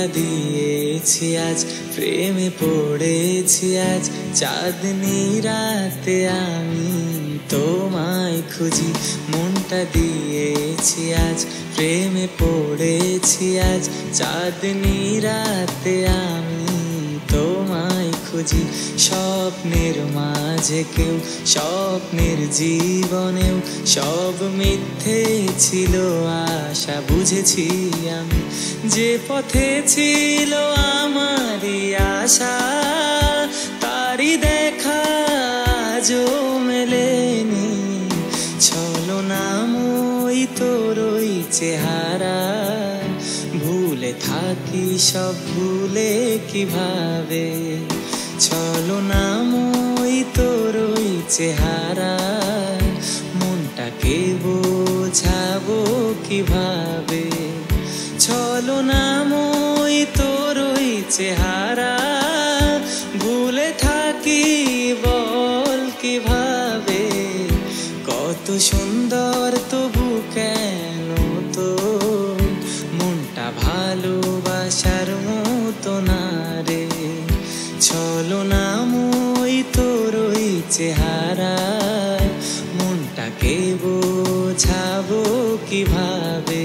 মনটা দিয়েছি আজ, প্রেমে পড়েছি আজ, চাঁদনি রাতে আমি তোমায় খুঁজি। মনটা দিয়েছি আজ, প্রেমে পড়েছি আজ, চাঁদনি রাতে আমি তোমায় খুঁজি। স্বপ্নের মাঝে কেউ, স্বপ্নের জীবনেও সব মিথ্যে ছিল আশা, বুঝেছি আমি যে পথে ছিল আমারই আশা, তারই দেখা আজও মেলেনি। ছলনাময়ী তোর ওই চেহারা, ভুলে থাকি সব ভুলে কিভাবে। ছলনাময়ী তোর ওই চেহারা, মনটাকে বোঝাবো কিভাবে। ছলনাময়ী তোর ওই চেহারা, ভুলে থাকি বল কিভাবে। কত সুন্দর তবু কেন তো মনটা ভালোবাসার মতো না রে। ছলনাময়ী তোর ওই চেহারা, মনটাকে বোঝাবো কিভাবে,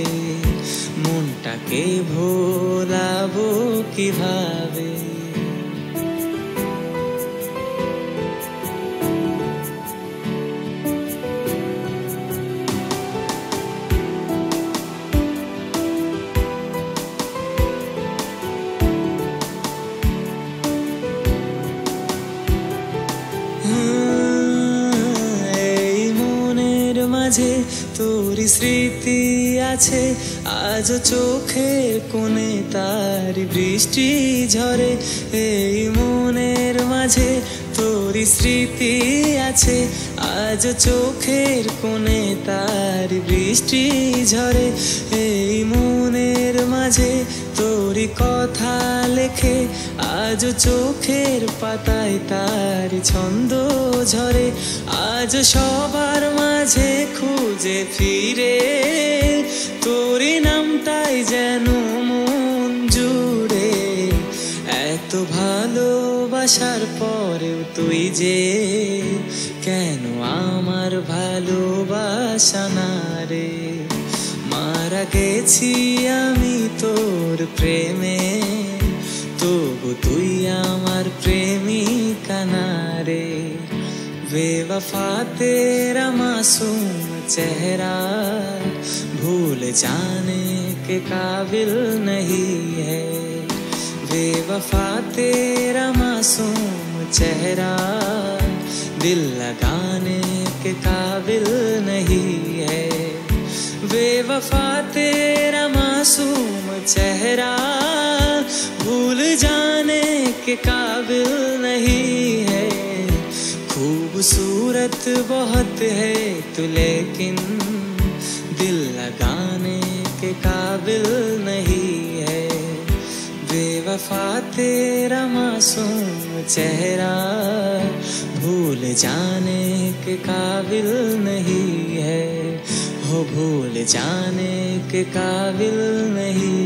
মনটাকে ভোলাবো কিভাবে। এই মনের মাঝে তোরই স্মৃতি আছে, আজ চোখের কোণে তার বৃষ্টি ঝরে। এই মনের মাঝে তোরই স্মৃতি আছে, আজ চোখের কোণে তার বৃষ্টি ঝরে। এই মনের মাঝে তোরই কথা লেখে, আজ চোখের পাতায় তার ছন্দ ঝরে। আজ সবার মাঝে খুঁজে ফিরে তোরই নামটাই যেন মন জুড়ে। এত ভালোবাসার পরেও তুই যে কেন আমার ভালোবাসা না রে। মারা গেছি আমি তোর প্রেমে, তবু তুই আমার প্রেমিকা না রে। बेवफा तेरा मासूम चेहरा भूल जाने के काबिल नहीं है। बेवफा तेरा मासूम चेहरा दिल लगाने के काबिल नहीं है। बेवफा तेरा मासूम चेहरा भूल जाने के काबिल नहीं है। खूबसूरत बहुत है तू लेकिन दिल लगाने के काबिल नहीं है। बेवफा तेरा मासूम चेहरा भूल जाने के काबिल नहीं है। हो भूल जाने के काबिल नहीं।